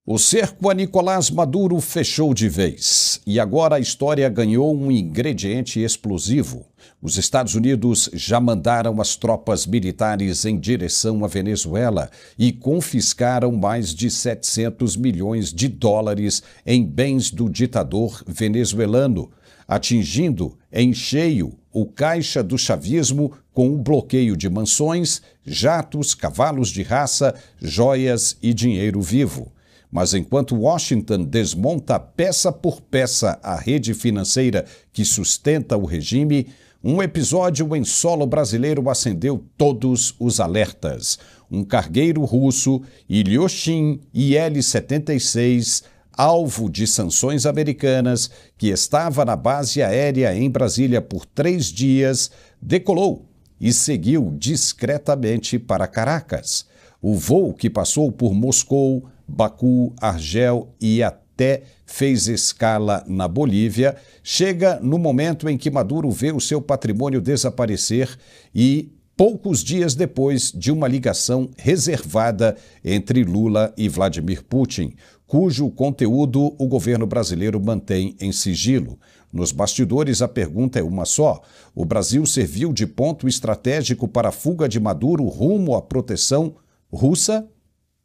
O cerco a Nicolás Maduro fechou de vez e agora a história ganhou um ingrediente explosivo. Os Estados Unidos já mandaram as tropas militares em direção à Venezuela e confiscaram mais de 700 milhões de dólares em bens do ditador venezuelano, atingindo em cheio o caixa do chavismo com o bloqueio de mansões, jatos, cavalos de raça, joias e dinheiro vivo. Mas enquanto Washington desmonta peça por peça a rede financeira que sustenta o regime, um episódio em solo brasileiro acendeu todos os alertas. Um cargueiro russo, Ilyushin IL-76, alvo de sanções americanas, que estava na base aérea em Brasília por 3 dias, decolou e seguiu discretamente para Caracas. O voo, que passou por Moscou, Baku, Argel e até fez escala na Bolívia, chega no momento em que Maduro vê o seu patrimônio desaparecer e poucos dias depois de uma ligação reservada entre Lula e Vladimir Putin, cujo conteúdo o governo brasileiro mantém em sigilo. Nos bastidores, a pergunta é uma só: o Brasil serviu de ponto estratégico para a fuga de Maduro rumo à proteção russa?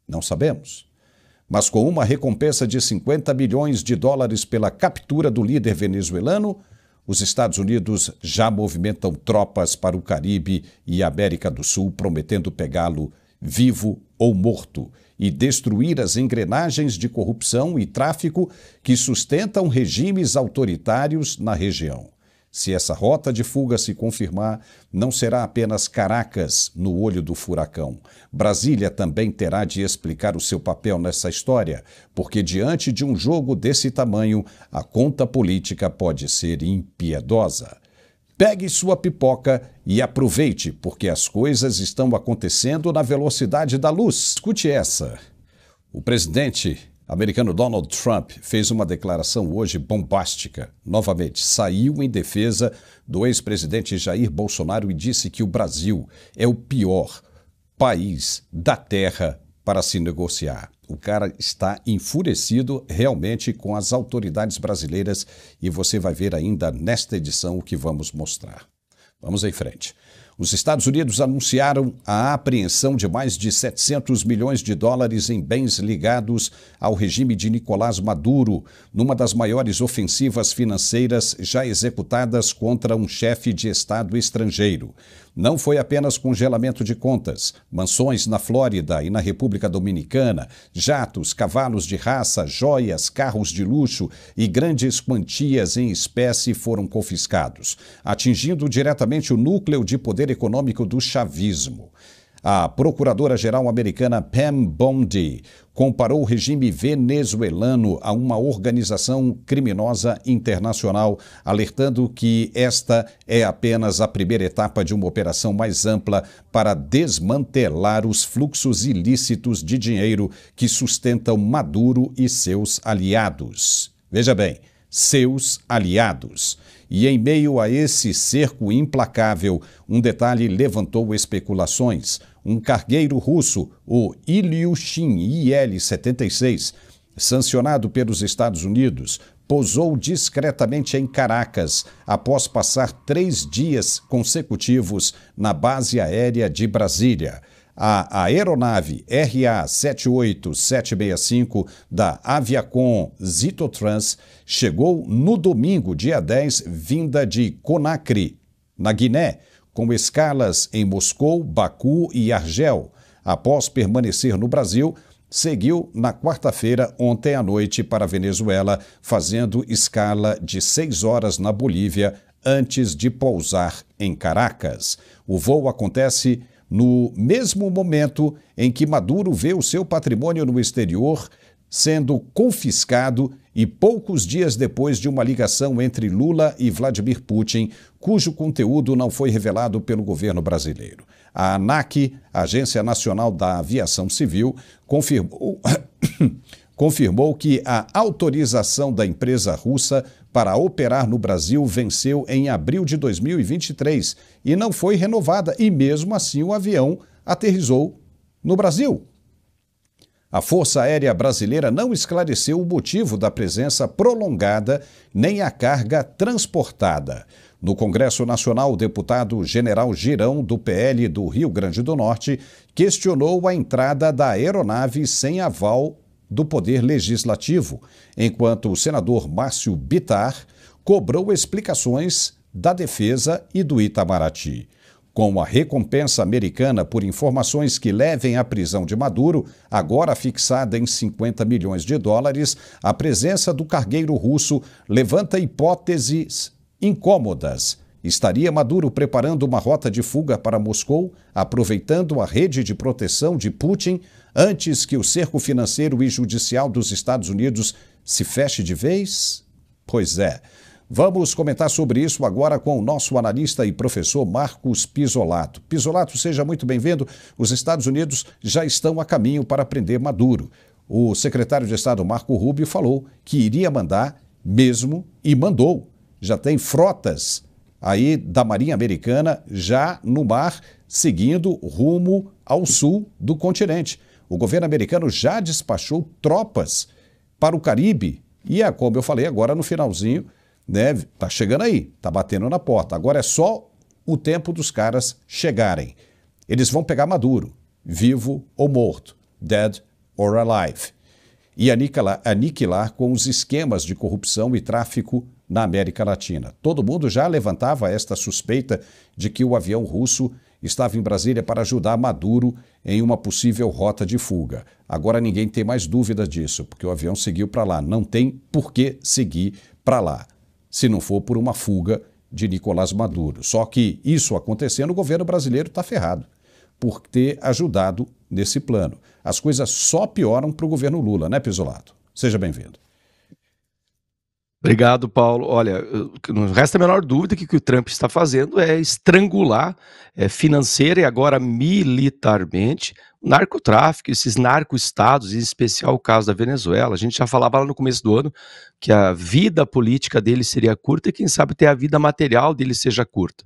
Não sabemos. Mas com uma recompensa de 50 milhões de dólares pela captura do líder venezuelano, os Estados Unidos já movimentam tropas para o Caribe e América do Sul, prometendo pegá-lo vivo ou morto e destruir as engrenagens de corrupção e tráfico que sustentam regimes autoritários na região. Se essa rota de fuga se confirmar, não será apenas Caracas no olho do furacão. Brasília também terá de explicar o seu papel nessa história, porque diante de um jogo desse tamanho, a conta política pode ser impiedosa. Pegue sua pipoca e aproveite, porque as coisas estão acontecendo na velocidade da luz. Escute essa. O presidente americano Donald Trump fez uma declaração hoje bombástica. Novamente, saiu em defesa do ex-presidente Jair Bolsonaro e disse que o Brasil é o pior país da Terra para se negociar. O cara está enfurecido realmente com as autoridades brasileiras e você vai ver ainda nesta edição o que vamos mostrar. Vamos em frente. Os Estados Unidos anunciaram a apreensão de mais de 700 milhões de dólares em bens ligados ao regime de Nicolás Maduro, numa das maiores ofensivas financeiras já executadas contra um chefe de Estado estrangeiro. Não foi apenas congelamento de contas, mansões na Flórida e na República Dominicana, jatos, cavalos de raça, joias, carros de luxo e grandes quantias em espécie foram confiscados, atingindo diretamente o núcleo de poder econômico do chavismo. A procuradora-geral americana Pam Bondi comparou o regime venezuelano a uma organização criminosa internacional, alertando que esta é apenas a primeira etapa de uma operação mais ampla para desmantelar os fluxos ilícitos de dinheiro que sustentam Maduro e seus aliados. Veja bem, seus aliados. E em meio a esse cerco implacável, um detalhe levantou especulações. Um cargueiro russo, o Ilyushin IL-76, sancionado pelos Estados Unidos, pousou discretamente em Caracas após passar 3 dias consecutivos na base aérea de Brasília. A aeronave RA-78765 da Aviacom Zitotrans chegou no domingo, dia 10, vinda de Conakry, na Guiné, com escalas em Moscou, Baku e Argel. Após permanecer no Brasil, seguiu na quarta-feira, ontem à noite, para a Venezuela, fazendo escala de 6 horas na Bolívia, antes de pousar em Caracas. O voo acontece no mesmo momento em que Maduro vê o seu patrimônio no exterior sendo confiscado e poucos dias depois de uma ligação entre Lula e Vladimir Putin, cujo conteúdo não foi revelado pelo governo brasileiro. A ANAC, Agência Nacional da Aviação Civil, confirmou que a autorização da empresa russa para operar no Brasil venceu em abril de 2023 e não foi renovada, e mesmo assim o avião aterrissou no Brasil. A Força Aérea Brasileira não esclareceu o motivo da presença prolongada nem a carga transportada. No Congresso Nacional, o deputado General Girão, do PL do Rio Grande do Norte, questionou a entrada da aeronave sem aval do Poder Legislativo, enquanto o senador Márcio Bittar cobrou explicações da Defesa e do Itamaraty. Com a recompensa americana por informações que levem à prisão de Maduro, agora fixada em 50 milhões de dólares, a presença do cargueiro russo levanta hipóteses incômodas. Estaria Maduro preparando uma rota de fuga para Moscou, aproveitando a rede de proteção de Putin, antes que o cerco financeiro e judicial dos Estados Unidos se feche de vez? Pois é. Vamos comentar sobre isso agora com o nosso analista e professor Marcos Pisolato. Pisolato, seja muito bem-vindo. Os Estados Unidos já estão a caminho para prender Maduro. O secretário de Estado Marco Rubio falou que iria mandar mesmo e mandou. Já tem frotas aí da Marinha Americana já no mar, seguindo rumo ao sul do continente. O governo americano já despachou tropas para o Caribe e como eu falei agora no finalzinho, né, tá chegando aí, tá batendo na porta. Agora é só o tempo dos caras chegarem. Eles vão pegar Maduro, vivo ou morto, dead or alive, e aniquilar com os esquemas de corrupção e tráfico na América Latina. Todo mundo já levantava esta suspeita de que o avião russo estava em Brasília para ajudar Maduro em uma possível rota de fuga. Agora ninguém tem mais dúvida disso, porque o avião seguiu para lá. Não tem por que seguir para lá, se não for por uma fuga de Nicolás Maduro. Só que isso acontecendo, o governo brasileiro está ferrado por ter ajudado nesse plano. As coisas só pioram para o governo Lula, né, Pisolato? Seja bem-vindo. Obrigado, Paulo. Olha, não resta a menor dúvida que o que o Trump está fazendo é estrangular financeira e agora militarmente o narcotráfico, esses narco-estados, em especial o caso da Venezuela. A gente já falava lá no começo do ano que a vida política dele seria curta e quem sabe até a vida material dele seja curta.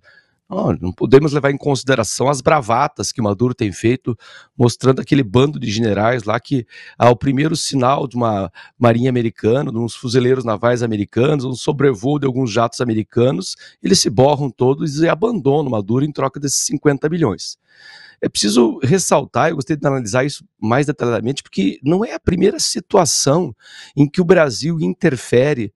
Não podemos levar em consideração as bravatas que Maduro tem feito, mostrando aquele bando de generais lá que, ao primeiro sinal de uma marinha americana, de uns fuzileiros navais americanos, um sobrevoo de alguns jatos americanos, eles se borram todos e abandonam Maduro em troca desses 50 milhões. É preciso ressaltar, eu gostaria de analisar isso mais detalhadamente, porque não é a primeira situação em que o Brasil interfere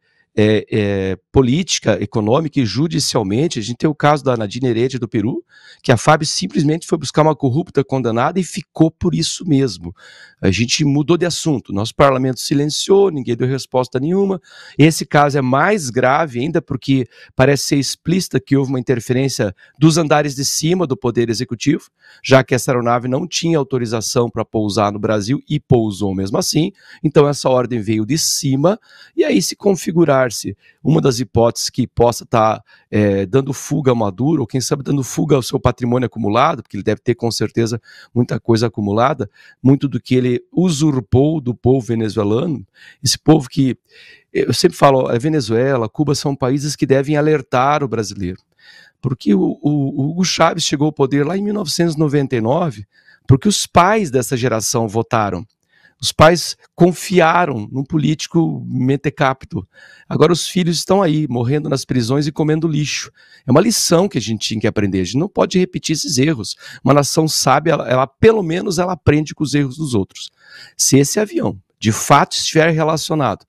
política, econômica e judicialmente. A gente tem o caso da Nadine Heredia do Peru, que a FAB simplesmente foi buscar uma corrupta condenada e ficou por isso mesmo. A gente mudou de assunto, nosso parlamento silenciou, ninguém deu resposta nenhuma. Esse caso é mais grave ainda porque parece ser explícita que houve uma interferência dos andares de cima do Poder Executivo, já que essa aeronave não tinha autorização para pousar no Brasil e pousou mesmo assim. Então essa ordem veio de cima e aí se configurar uma das hipóteses que possa estar dando fuga a Maduro, ou quem sabe dando fuga ao seu patrimônio acumulado, porque ele deve ter com certeza muita coisa acumulada, muito do que ele usurpou do povo venezuelano, esse povo que, eu sempre falo, a Venezuela, Cuba são países que devem alertar o brasileiro, porque o Hugo Chávez chegou ao poder lá em 1999, porque os pais dessa geração votaram. Os pais confiaram num político mentecapto. Agora os filhos estão aí, morrendo nas prisões e comendo lixo. É uma lição que a gente tinha que aprender. A gente não pode repetir esses erros. Uma nação sábia, ela pelo menos ela aprende com os erros dos outros. Se esse avião, de fato, estiver relacionado,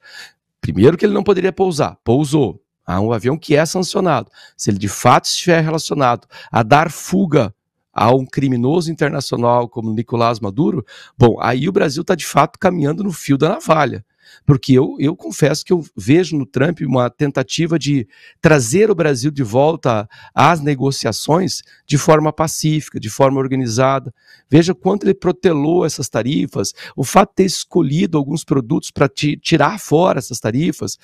primeiro que ele não poderia pousar, pousou. Há um avião que é sancionado. Se ele de fato estiver relacionado a dar fuga a um criminoso internacional como Nicolás Maduro, bom, aí o Brasil está de fato caminhando no fio da navalha. Porque eu confesso que eu vejo no Trump uma tentativa de trazer o Brasil de volta às negociações de forma pacífica, de forma organizada. Veja quanto ele protelou essas tarifas, o fato de ter escolhido alguns produtos para tirar fora essas tarifas,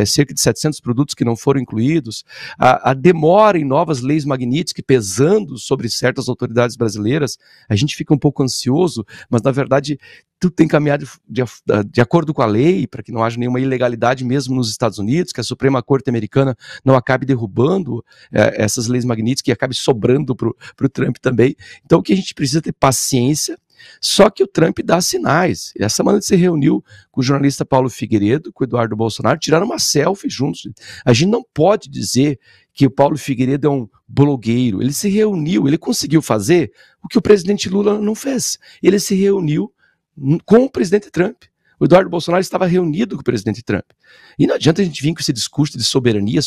cerca de 700 produtos que não foram incluídos, a demora em novas leis Magnitsky pesando sobre certas autoridades brasileiras. A gente fica um pouco ansioso, mas na verdade tudo tem que caminhar de acordo com a lei, para que não haja nenhuma ilegalidade mesmo nos Estados Unidos, que a Suprema Corte Americana não acabe derrubando essas leis Magnitsky e acabe sobrando para o Trump também. Então o que a gente precisa é ter paciência Só que o Trump dá sinais. Essa semana ele se reuniu com o jornalista Paulo Figueiredo, com o Eduardo Bolsonaro, tiraram uma selfie juntos. A gente não pode dizer que o Paulo Figueiredo é um blogueiro. Ele se reuniu, ele conseguiu fazer o que o presidente Lula não fez. Ele se reuniu com o presidente Trump. O Eduardo Bolsonaro estava reunido com o presidente Trump. E não adianta a gente vir com esse discurso de soberania.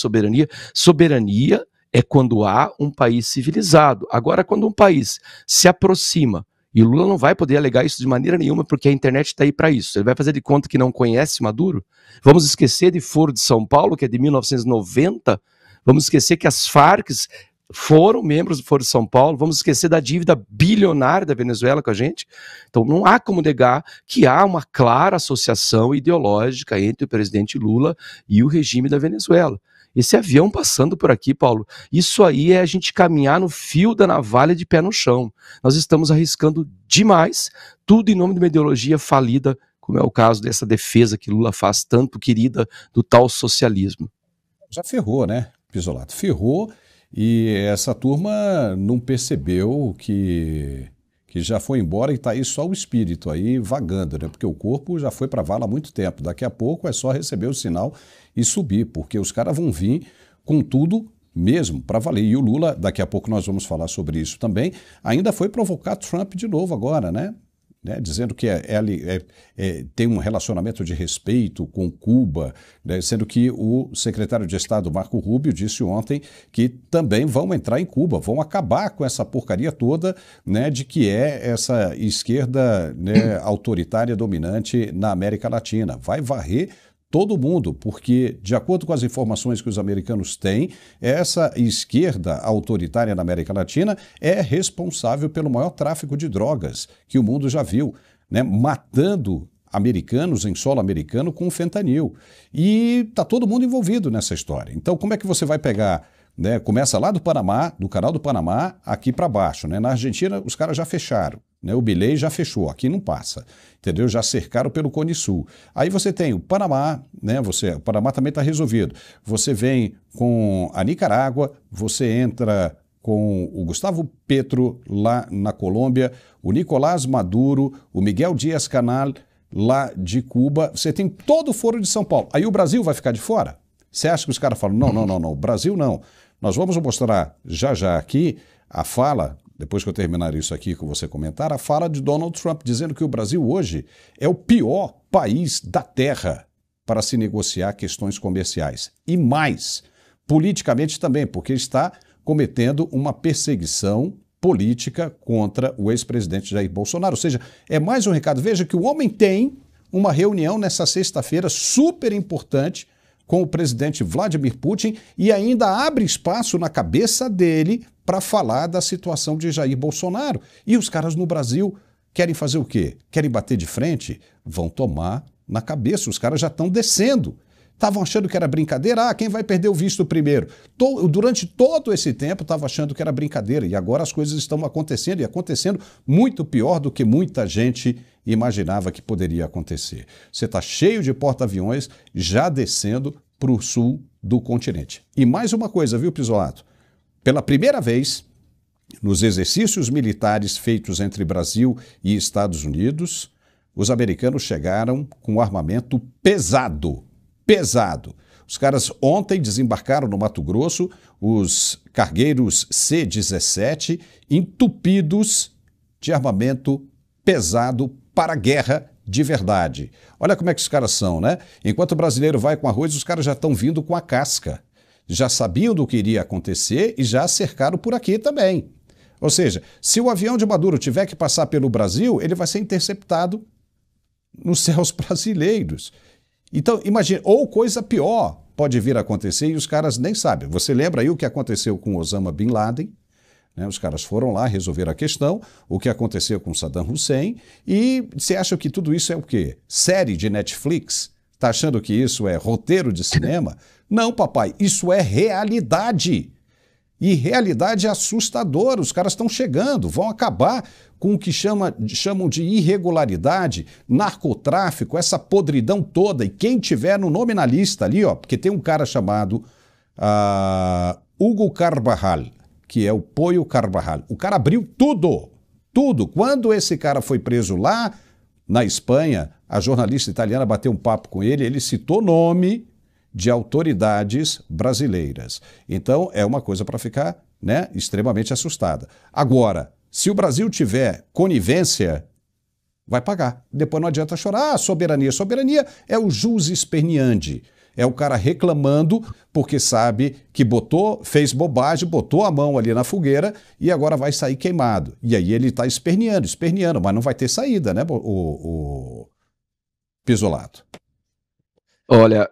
Soberania é quando há um país civilizado. Agora, quando um país se aproxima, e o Lula não vai poder alegar isso de maneira nenhuma, porque a internet está aí para isso. Ele vai fazer de conta que não conhece Maduro? Vamos esquecer de Foro de São Paulo, que é de 1990? Vamos esquecer que as Farc foram membros do Foro de São Paulo? Vamos esquecer da dívida bilionária da Venezuela com a gente? Então não há como negar que há uma clara associação ideológica entre o presidente Lula e o regime da Venezuela. Esse avião passando por aqui, Paulo, isso aí é a gente caminhar no fio da navalha de pé no chão. Nós estamos arriscando demais, tudo em nome de uma ideologia falida, como é o caso dessa defesa que Lula faz tanto querida do tal socialismo. Já ferrou, né, Pisolato? Ferrou, e essa turma não percebeu que já foi embora e está aí só o espírito aí vagando, né? Porque o corpo já foi para a vala há muito tempo. Daqui a pouco é só receber o sinal e subir, porque os caras vão vir com tudo mesmo para valer. E o Lula, daqui a pouco nós vamos falar sobre isso também, ainda foi provocar Trump de novo agora, né? Dizendo que tem um relacionamento de respeito com Cuba, né? Sendo que o secretário de Estado, Marco Rubio, disse ontem que também vão entrar em Cuba, vão acabar com essa porcaria toda, né, de que é essa esquerda, né, autoritária dominante na América Latina. Vai varrer todo mundo, porque, de acordo com as informações que os americanos têm, essa esquerda autoritária na América Latina é responsável pelo maior tráfico de drogas que o mundo já viu, né? Matando americanos em solo americano com fentanil. E está todo mundo envolvido nessa história. Então, como é que você vai pegar, né? Começa lá do Panamá, do Canal do Panamá, aqui para baixo, né? Na Argentina, os caras já fecharam. O Milei já fechou, aqui não passa, entendeu? Já cercaram pelo Cone Sul. Aí você tem o Panamá, né? O Panamá também está resolvido. Você vem com a Nicarágua, você entra com o Gustavo Petro lá na Colômbia, o Nicolás Maduro, o Miguel Díaz-Canel lá de Cuba. Você tem todo o Foro de São Paulo. Aí o Brasil vai ficar de fora? Você acha que os caras falam, não, o Brasil não. Nós vamos mostrar já aqui a fala, depois que eu terminar isso aqui com você comentar, a fala de Donald Trump, dizendo que o Brasil hoje é o pior país da Terra para se negociar questões comerciais. E mais, politicamente também, porque está cometendo uma perseguição política contra o ex-presidente Jair Bolsonaro. Ou seja, é mais um recado. Veja que o homem tem uma reunião nessa sexta-feira super importante com o presidente Vladimir Putin e ainda abre espaço na cabeça dele para falar da situação de Jair Bolsonaro. E os caras no Brasil querem fazer o quê? Querem bater de frente? Vão tomar na cabeça. Os caras já estão descendo. Estavam achando que era brincadeira? Quem vai perder o visto primeiro? Durante todo esse tempo estavam achando que era brincadeira e agora as coisas estão acontecendo e acontecendo muito pior do que muita gente imaginava que poderia acontecer. Você está cheio de porta-aviões já descendo para o sul do continente. E mais uma coisa, viu, Pisolato? Pela primeira vez, nos exercícios militares feitos entre Brasil e Estados Unidos, os americanos chegaram com armamento pesado. Os caras ontem desembarcaram no Mato Grosso os cargueiros C-17 entupidos de armamento pesado para a guerra de verdade. Olha como é que os caras são, né? Enquanto o brasileiro vai com arroz, os caras já estão vindo com a casca. Já sabiam do que iria acontecer e já cercaram por aqui também. Ou seja, se o avião de Maduro tiver que passar pelo Brasil, ele vai ser interceptado nos céus brasileiros. Então, imagine, ou coisa pior pode vir a acontecer e os caras nem sabem. Você lembra aí o que aconteceu com Osama Bin Laden? Né? Os caras foram lá resolver a questão, o que aconteceu com Saddam Hussein, e você acha que tudo isso é o quê? Série de Netflix? Tá achando que isso é roteiro de cinema? Não, papai, isso é realidade. E realidade assustadora. Os caras estão chegando, vão acabar com o que chamam de irregularidade, narcotráfico, essa podridão toda. E quem tiver no nome na lista ali, ó, porque tem um cara chamado Hugo Carvajal, que é o Pollo Carvajal. O cara abriu tudo. Tudo. Quando esse cara foi preso lá na Espanha, a jornalista italiana bateu um papo com ele, ele citou nome de autoridades brasileiras. Então, é uma coisa para ficar, né, extremamente assustada. Agora, se o Brasil tiver conivência, vai pagar. Depois não adianta chorar. Ah, soberania. Soberania é o jus esperniandi. É o cara reclamando porque sabe que fez bobagem, botou a mão ali na fogueira e agora vai sair queimado. E aí ele está esperneando, mas não vai ter saída, né, o Pisolato? Olha,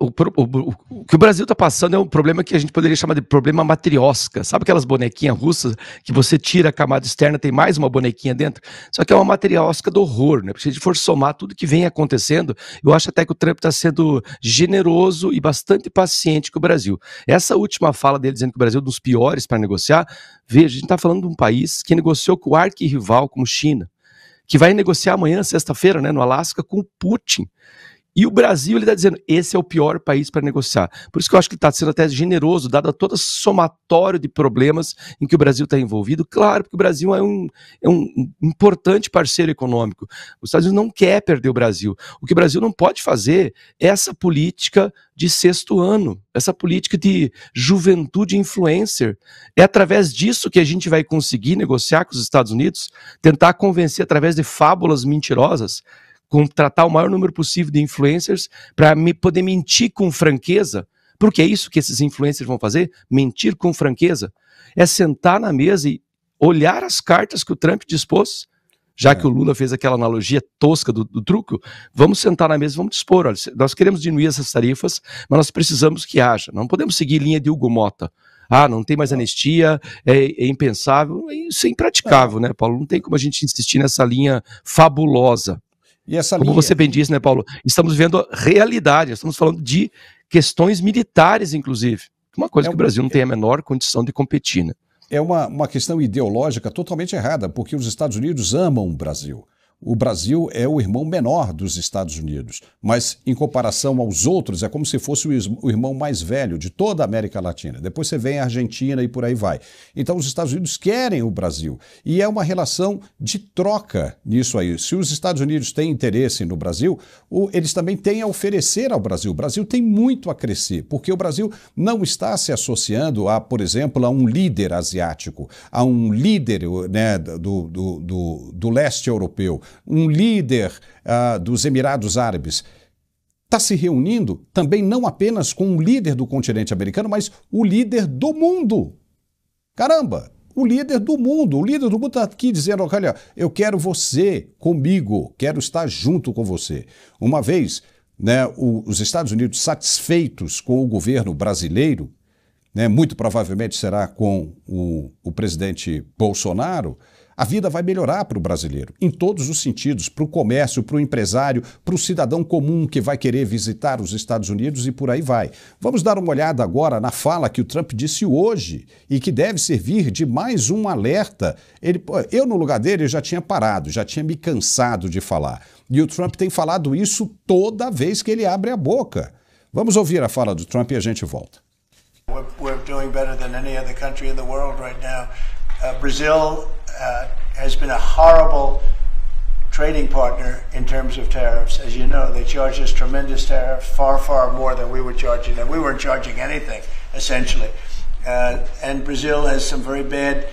o que o Brasil está passando é um problema que a gente poderia chamar de problema matriosca. Sabe aquelas bonequinhas russas que você tira a camada externa, tem mais uma bonequinha dentro? Só que é uma matriosca do horror, né? Porque se a gente for somar tudo que vem acontecendo, eu acho até que o Trump está sendo generoso e bastante paciente com o Brasil. Essa última fala dele dizendo que o Brasil é um dos piores para negociar, veja, a gente está falando de um país que negociou com o arquirrival como China, que vai negociar amanhã, sexta-feira, né, no Alasca, com o Putin. E o Brasil, ele está dizendo, esse é o pior país para negociar. Por isso que eu acho que ele está sendo até generoso, dado todo o somatório de problemas em que o Brasil está envolvido. Claro, porque o Brasil é um importante parceiro econômico. Os Estados Unidos não quer perder o Brasil. O que o Brasil não pode fazer é essa política de sexto ano, essa política de juventude influencer. É através disso que a gente vai conseguir negociar com os Estados Unidos, tentar convencer através de fábulas mentirosas, contratar o maior número possível de influencers para poder mentir com franqueza, porque é isso que esses influencers vão fazer, mentir com franqueza, é sentar na mesa e olhar as cartas que o Trump dispôs, já que o Lula fez aquela analogia tosca do truco, vamos sentar na mesa e vamos dispor, olha, nós queremos diminuir essas tarifas, mas nós precisamos que haja, não podemos seguir linha de Hugo Motta. Ah, não tem mais anistia, é impensável, isso é impraticável, né, Paulo? Não tem como a gente insistir nessa linha fabulosa. E essa Como você bem disse, né, Paulo? Estamos vendo a realidade, estamos falando de questões militares, inclusive. Uma coisa que o Brasil não tem a menor condição de competir, né? É uma questão ideológica totalmente errada, porque os Estados Unidos amam o Brasil. O Brasil é o irmão menor dos Estados Unidos, mas em comparação aos outros é como se fosse o irmão mais velho de toda a América Latina. Depois você vem a Argentina e por aí vai. Então os Estados Unidos querem o Brasil e é uma relação de troca nisso aí. Se os Estados Unidos têm interesse no Brasil, eles também têm a oferecer ao Brasil. O Brasil tem muito a crescer, porque o Brasil não está se associando a, por exemplo, a um líder asiático, a um líder, né, do leste europeu, um líder dos Emirados Árabes. Está se reunindo também não apenas com um líder do continente americano, mas o líder do mundo. Caramba, o líder do mundo. O líder do mundo está aqui dizendo, olha, eu quero você comigo, quero estar junto com você. Uma vez, né, os Estados Unidos satisfeitos com o governo brasileiro, né, muito provavelmente será com o presidente Bolsonaro, a vida vai melhorar para o brasileiro, em todos os sentidos, para o comércio, para o empresário, para o cidadão comum que vai querer visitar os Estados Unidos e por aí vai. Vamos dar uma olhada agora na fala que o Trump disse hoje e que deve servir de mais um alerta. Eu, no lugar dele, já tinha parado, já tinha me cansado de falar. E o Trump tem falado isso toda vez que ele abre a boca. Vamos ouvir a fala do Trump e a gente volta. We're doing better than any other country in the world right now. Brazil has been a horrible trading partner in terms of tariffs. As you know, they charge us tremendous tariffs, far, far more than we were charging them. We weren't charging anything, essentially. And Brazil has some very bad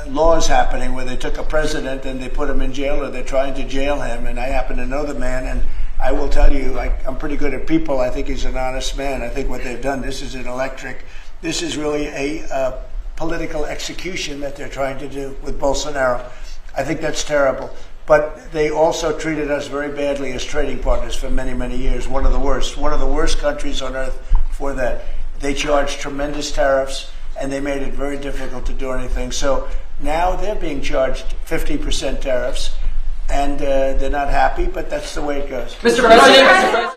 laws happening where they took a president and they put him in jail, or they're trying to jail him. And I happen to know the man, and I will tell you, I'm pretty good at people. I think he's an honest man. I think what they've done, this is this is really a political execution that they're trying to do with Bolsonaro. I think that's terrible. But they also treated us very badly as trading partners for many, many years. One of the worst countries on earth for that. They charged tremendous tariffs, and they made it very difficult to do anything. So now they're being charged 50% tariffs, and they're not happy, but that's the way it goes. Mr. President.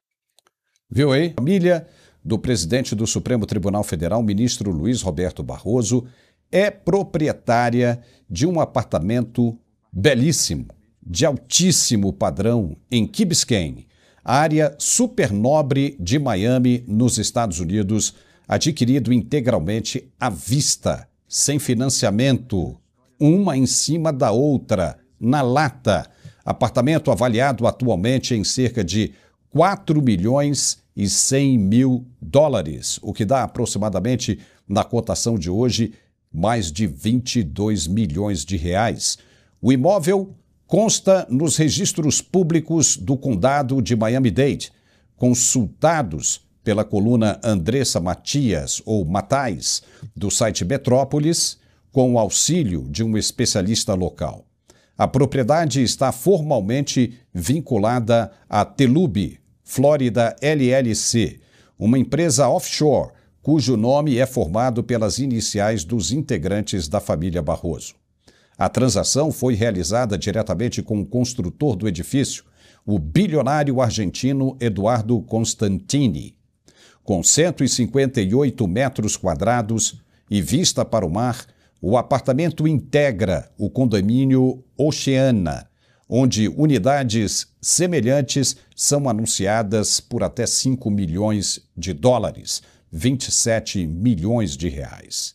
Viu aí? Família do presidente do Supremo Tribunal Federal, ministro Luiz Roberto Barroso, é proprietária de um apartamento belíssimo, de altíssimo padrão, em Key Biscayne, área supernobre de Miami, nos Estados Unidos, adquirido integralmente à vista, sem financiamento. uma em cima da outra, na lata. Apartamento avaliado atualmente em cerca de 4 milhões e 100 mil dólares, o que dá aproximadamente, na cotação de hoje, mais de 22 milhões de reais. O imóvel consta nos registros públicos do condado de Miami-Dade, consultados pela coluna Andressa Matias, ou Matais, do site Metrópolis, com o auxílio de um especialista local. A propriedade está formalmente vinculada à Telub Florida LLC, uma empresa offshore, cujo nome é formado pelas iniciais dos integrantes da família Barroso. A transação foi realizada diretamente com o construtor do edifício, o bilionário argentino Eduardo Constantini. Com 158 metros quadrados e vista para o mar, o apartamento integra o condomínio Oceana, onde unidades semelhantes são anunciadas por até 5 milhões de dólares, 27 milhões de reais.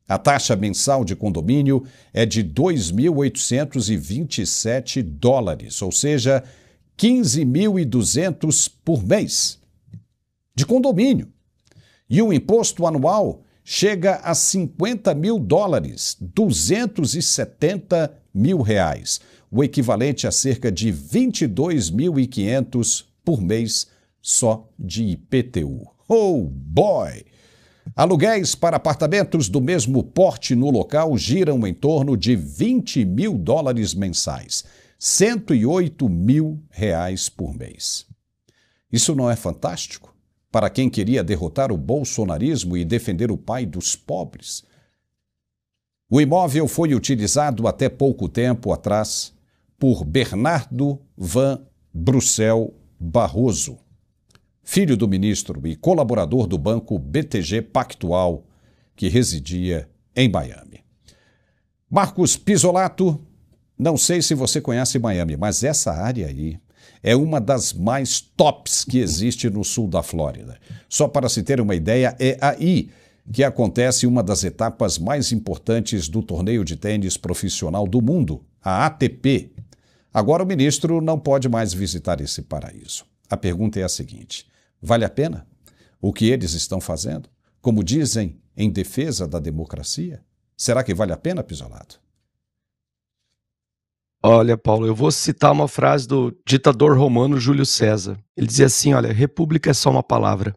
A taxa mensal de condomínio é de 2.827 dólares, ou seja, 15.200 por mês de condomínio. E o imposto anual chega a 50 mil dólares, 270 mil reais, o equivalente a cerca de 22.500 por mês só de IPTU. Oh boy! Aluguéis para apartamentos do mesmo porte no local giram em torno de 20 mil dólares mensais, 108 mil reais por mês. Isso não é fantástico? Para quem queria derrotar o bolsonarismo e defender o pai dos pobres. O imóvel foi utilizado até pouco tempo atrás por Bernardo Van Brussel Barroso, filho do ministro e colaborador do banco BTG Pactual, que residia em Miami. Marcos Pisolato, não sei se você conhece Miami, mas essa área aí é uma das mais tops que existe no sul da Flórida. Só para se ter uma ideia, é aí que acontece uma das etapas mais importantes do torneio de tênis profissional do mundo, a ATP. Agora o ministro não pode mais visitar esse paraíso. A pergunta é a seguinte: vale a pena o que eles estão fazendo? Como dizem, em defesa da democracia? Será que vale a pena, Pisolato? Olha, Paulo, eu vou citar uma frase do ditador romano Júlio César. Ele dizia assim, olha, república é só uma palavra.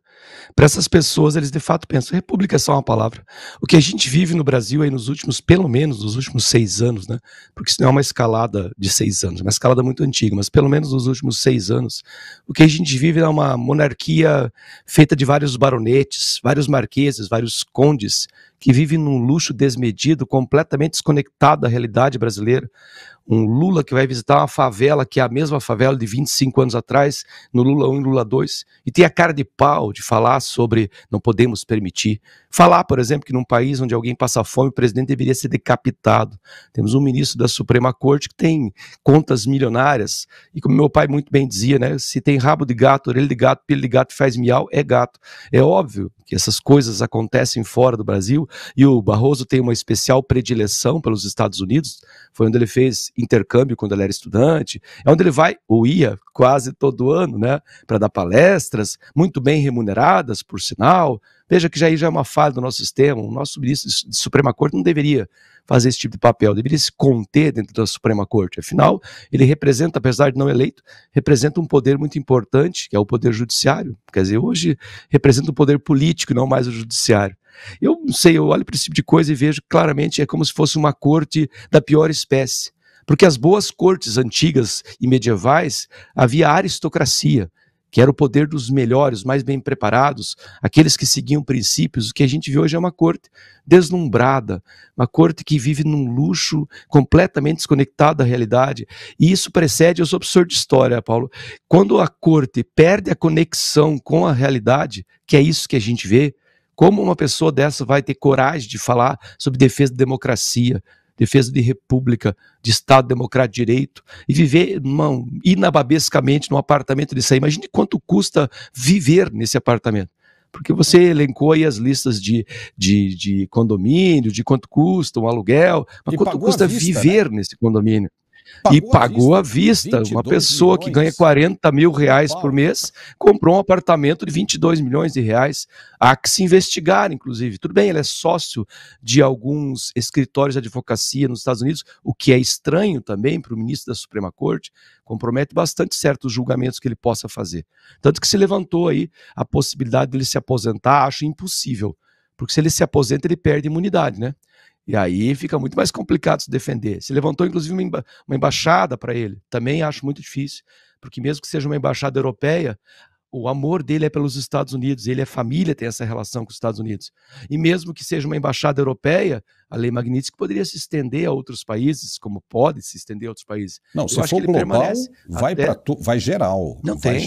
Para essas pessoas, eles de fato pensam, república é só uma palavra. O que a gente vive no Brasil aí nos últimos, pelo menos nos últimos 6 anos, né? Porque isso não é uma escalada de 6 anos, é uma escalada muito antiga, mas pelo menos nos últimos 6 anos, o que a gente vive é uma monarquia feita de vários baronetes, vários marqueses, vários condes, que vivem num luxo desmedido, completamente desconectado da realidade brasileira. Um Lula que vai visitar uma favela que é a mesma favela de 25 anos atrás, no Lula 1 e Lula 2, e tem a cara de pau de falar sobre não podemos permitir. Falar, por exemplo, que num país onde alguém passa fome, o presidente deveria ser decapitado. Temos um ministro da Suprema Corte que tem contas milionárias, e como meu pai muito bem dizia, né, se tem rabo de gato, orelha de gato, pelo de gato faz miau, é gato. É óbvio que essas coisas acontecem fora do Brasil, e o Barroso tem uma especial predileção pelos Estados Unidos, foi onde ele fez intercâmbio quando ele era estudante, é onde ele vai, ou ia, quase todo ano, né, para dar palestras, muito bem remuneradas, por sinal. Veja que já é uma falha do nosso sistema, o nosso ministro de Suprema Corte não deveria fazer esse tipo de papel, deveria se conter dentro da Suprema Corte. Afinal, ele representa, apesar de não eleito, representa um poder muito importante, que é o poder judiciário. Quer dizer, hoje representa o poder político, não mais o judiciário. Eu não sei, eu olho para esse tipo de coisa e vejo claramente é como se fosse uma corte da pior espécie. Porque as boas cortes antigas e medievais havia aristocracia, que era o poder dos melhores, mais bem preparados, aqueles que seguiam princípios. O que a gente vê hoje é uma corte deslumbrada, uma corte que vive num luxo completamente desconectado da realidade. E isso precede, eu sou professor de história, Paulo, quando a corte perde a conexão com a realidade, que é isso que a gente vê, como uma pessoa dessa vai ter coragem de falar sobre defesa da democracia, defesa de república, de Estado Democrático de Direito, e viver inababescamente num apartamento desse aí? Imagine quanto custa viver nesse apartamento. Porque você elencou aí as listas de condomínio, de quanto custa um aluguel, mas quanto custa viver nesse condomínio. E pagou à vista. Uma pessoa que ganha R$40 mil por mês comprou um apartamento de R$22 milhões. Há que se investigar, inclusive. Tudo bem, ele é sócio de alguns escritórios de advocacia nos Estados Unidos, o que é estranho também para o ministro da Suprema Corte, compromete bastante certos julgamentos que ele possa fazer. Tanto que se levantou aí a possibilidade de ele se aposentar, acho impossível. Porque se ele se aposenta, ele perde imunidade, né? E aí fica muito mais complicado se defender. Se levantou, inclusive, uma embaixada para ele. Também acho muito difícil, porque mesmo que seja uma embaixada europeia, o amor dele é pelos Estados Unidos, ele é família, tem essa relação com os Estados Unidos. E mesmo que seja uma embaixada europeia, a lei Magnitsky poderia se estender a outros países, como pode se estender a outros países. Não, se for global, vai geral. Não tem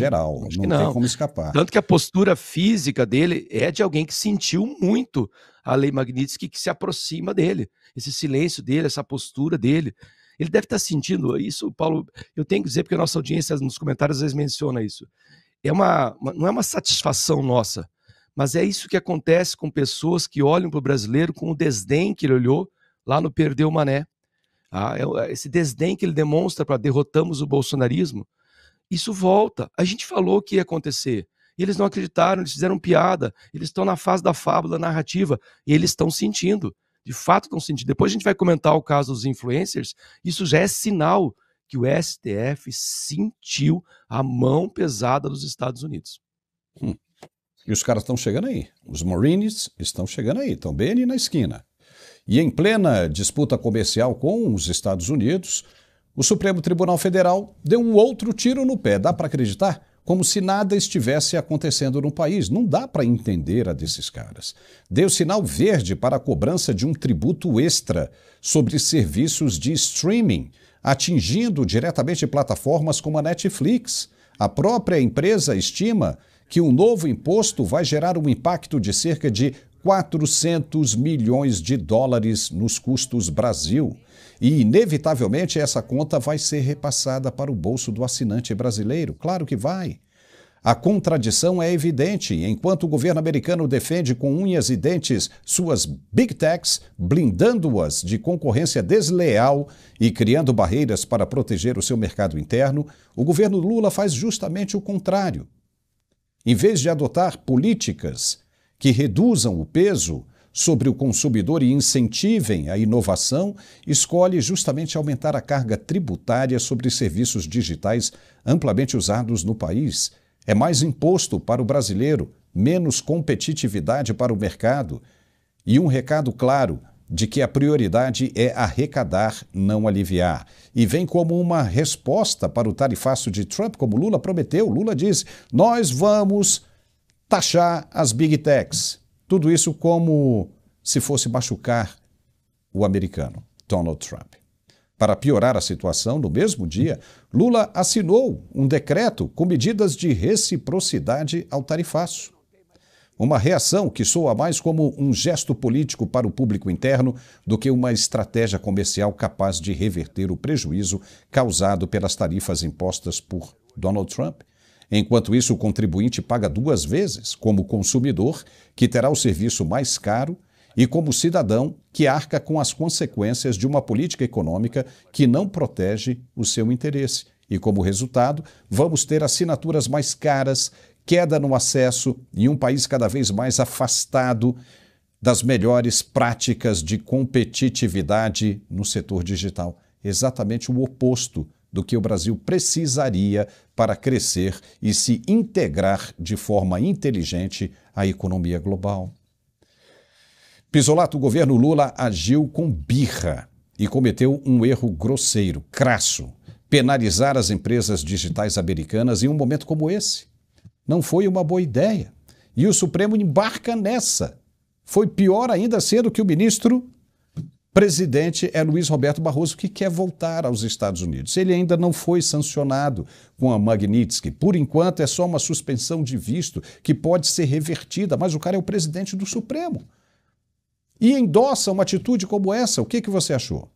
como escapar. Tanto que a postura física dele é de alguém que sentiu muito a lei Magnitsky, que se aproxima dele. Esse silêncio dele, essa postura dele. Ele deve estar sentindo isso, Paulo. Eu tenho que dizer, porque a nossa audiência nos comentários às vezes menciona isso. Não é uma satisfação nossa, mas é isso que acontece com pessoas que olham para o brasileiro com o desdém que ele olhou lá no Perdeu Mané. Esse desdém que ele demonstra para derrotamos o bolsonarismo, isso volta. A gente falou que ia acontecer. E eles não acreditaram, eles fizeram piada, eles estão na fase da fábula narrativa, e eles estão sentindo, de fato estão sentindo. Depois a gente vai comentar o caso dos influencers, isso já é sinal que o STF sentiu a mão pesada dos Estados Unidos. E os caras estão chegando aí, os Marines estão chegando aí, estão bem ali na esquina. E em plena disputa comercial com os Estados Unidos, o Supremo Tribunal Federal deu um outro tiro no pé, dá para acreditar? Como se nada estivesse acontecendo no país. Não dá para entender a desses caras. Deu sinal verde para a cobrança de um tributo extra sobre serviços de streaming, atingindo diretamente plataformas como a Netflix. A própria empresa estima que o novo imposto vai gerar um impacto de cerca de 400 milhões de dólares nos custos Brasil. E, inevitavelmente, essa conta vai ser repassada para o bolso do assinante brasileiro. Claro que vai. A contradição é evidente. Enquanto o governo americano defende com unhas e dentes suas big techs, blindando-as de concorrência desleal e criando barreiras para proteger o seu mercado interno, o governo Lula faz justamente o contrário. Em vez de adotar políticas que reduzam o peso sobre o consumidor e incentivem a inovação, escolhe justamente aumentar a carga tributária sobre serviços digitais amplamente usados no país. É mais imposto para o brasileiro, menos competitividade para o mercado e um recado claro de que a prioridade é arrecadar, não aliviar. E vem como uma resposta para o tarifaço de Trump, como Lula prometeu. Lula diz, nós vamos taxar as big techs. Tudo isso como se fosse machucar o americano, Donald Trump. Para piorar a situação, no mesmo dia, Lula assinou um decreto com medidas de reciprocidade ao tarifaço. Uma reação que soa mais como um gesto político para o público interno do que uma estratégia comercial capaz de reverter o prejuízo causado pelas tarifas impostas por Donald Trump. Enquanto isso, o contribuinte paga duas vezes, como consumidor, que terá o serviço mais caro, e como cidadão, que arca com as consequências de uma política econômica que não protege o seu interesse. E, como resultado, vamos ter assinaturas mais caras, queda no acesso e um país cada vez mais afastado das melhores práticas de competitividade no setor digital. Exatamente o oposto do que o Brasil precisaria para crescer e se integrar de forma inteligente à economia global. Pisolato, o governo Lula agiu com birra e cometeu um erro grosseiro, crasso, penalizar as empresas digitais americanas em um momento como esse. Não foi uma boa ideia. E o Supremo embarca nessa. Foi pior ainda sendo que o ministro presidente é Luiz Roberto Barroso, que quer voltar aos Estados Unidos. Ele ainda não foi sancionado com a Magnitsky. Por enquanto, é só uma suspensão de visto que pode ser revertida, mas o cara é o presidente do Supremo. E endossa uma atitude como essa. O que você achou?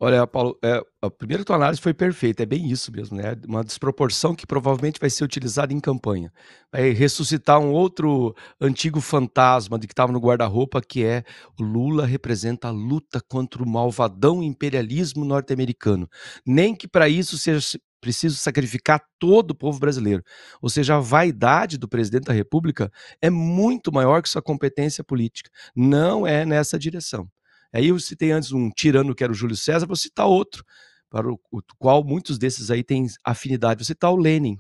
Olha, Paulo, a primeira tua análise foi perfeita, é bem isso mesmo, né? Uma desproporção que provavelmente vai ser utilizada em campanha. Vai ressuscitar um outro antigo fantasma de que estava no guarda-roupa, que é o Lula representa a luta contra o malvadão imperialismo norte-americano. Nem que para isso seja preciso sacrificar todo o povo brasileiro. Ou seja, a vaidade do presidente da República é muito maior que sua competência política. Não é nessa direção. Aí eu citei antes um tirano que era o Júlio César, vou citar outro, para o qual muitos desses aí têm afinidade. Vou citar o Lenin.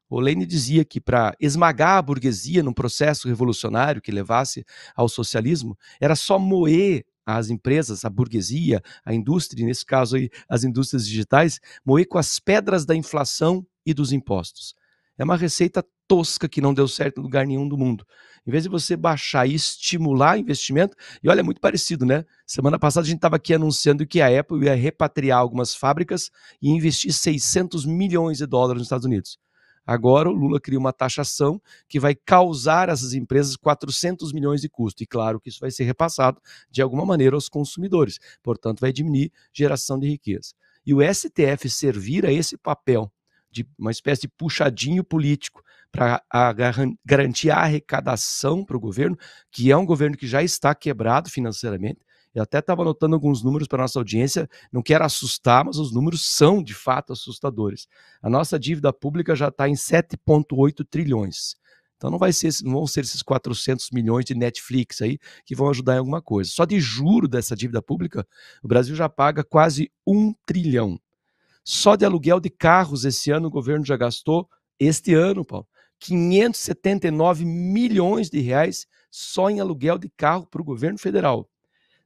O Lenin dizia que para esmagar a burguesia num processo revolucionário que levasse ao socialismo, era só moer as empresas, a burguesia, a indústria, nesse caso aí as indústrias digitais, moer com as pedras da inflação e dos impostos. É uma receita tosca que não deu certo em lugar nenhum do mundo. Em vez de você baixar e estimular investimento, e olha, é muito parecido, né? Semana passada a gente estava aqui anunciando que a Apple ia repatriar algumas fábricas e investir 600 milhões de dólares nos Estados Unidos. Agora o Lula cria uma taxação que vai causar a essas empresas 400 milhões de custo. E claro que isso vai ser repassado de alguma maneira aos consumidores. Portanto, vai diminuir geração de riqueza. E o STF servir a esse papel de uma espécie de puxadinho político para garantir a arrecadação para o governo, que é um governo que já está quebrado financeiramente. Eu até estava anotando alguns números para a nossa audiência, não quero assustar, mas os números são de fato assustadores. A nossa dívida pública já está em 7,8 trilhões. Então não vão ser esses 400 milhões de Netflix aí que vão ajudar em alguma coisa. Só de juro dessa dívida pública, o Brasil já paga quase 1 trilhão. Só de aluguel de carros esse ano o governo já gastou, este ano, Paulo, 579 milhões de reais só em aluguel de carro para o governo federal.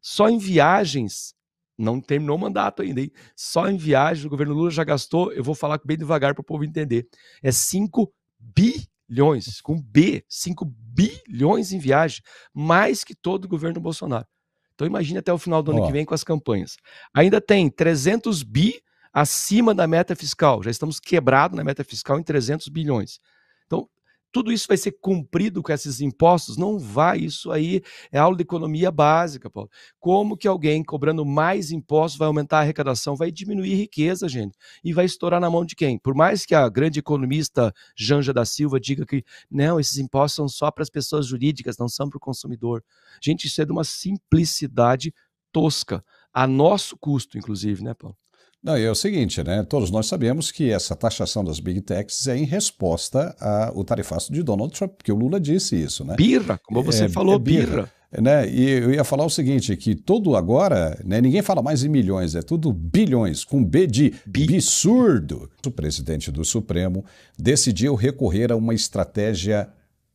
Só em viagens, não terminou o mandato ainda, hein? Só em viagens o governo Lula já gastou, eu vou falar bem devagar para o povo entender, é 5 bilhões, com B, 5 bilhões em viagem, mais que todo o governo Bolsonaro. Então imagine até o final do ano que vem com as campanhas. Ainda tem 300 bi acima da meta fiscal, já estamos quebrados na meta fiscal em 300 bilhões. Então, tudo isso vai ser cumprido com esses impostos? Não vai, isso aí é aula de economia básica, Paulo. Como que alguém cobrando mais impostos vai aumentar a arrecadação? Vai diminuir riqueza, gente, e vai estourar na mão de quem? Por mais que a grande economista Janja da Silva diga que não, esses impostos são só para as pessoas jurídicas, não são para o consumidor. Gente, isso é de uma simplicidade tosca, a nosso custo, inclusive, né, Paulo? Não, é o seguinte, né? Todos nós sabemos que essa taxação das Big Techs é em resposta ao tarifaço de Donald Trump, porque o Lula disse isso, né? Birra, como você falou, birra. Né? E eu ia falar o seguinte, que tudo agora, né, ninguém fala mais em milhões, é tudo bilhões, com B de absurdo. O presidente do Supremo decidiu recorrer a uma estratégia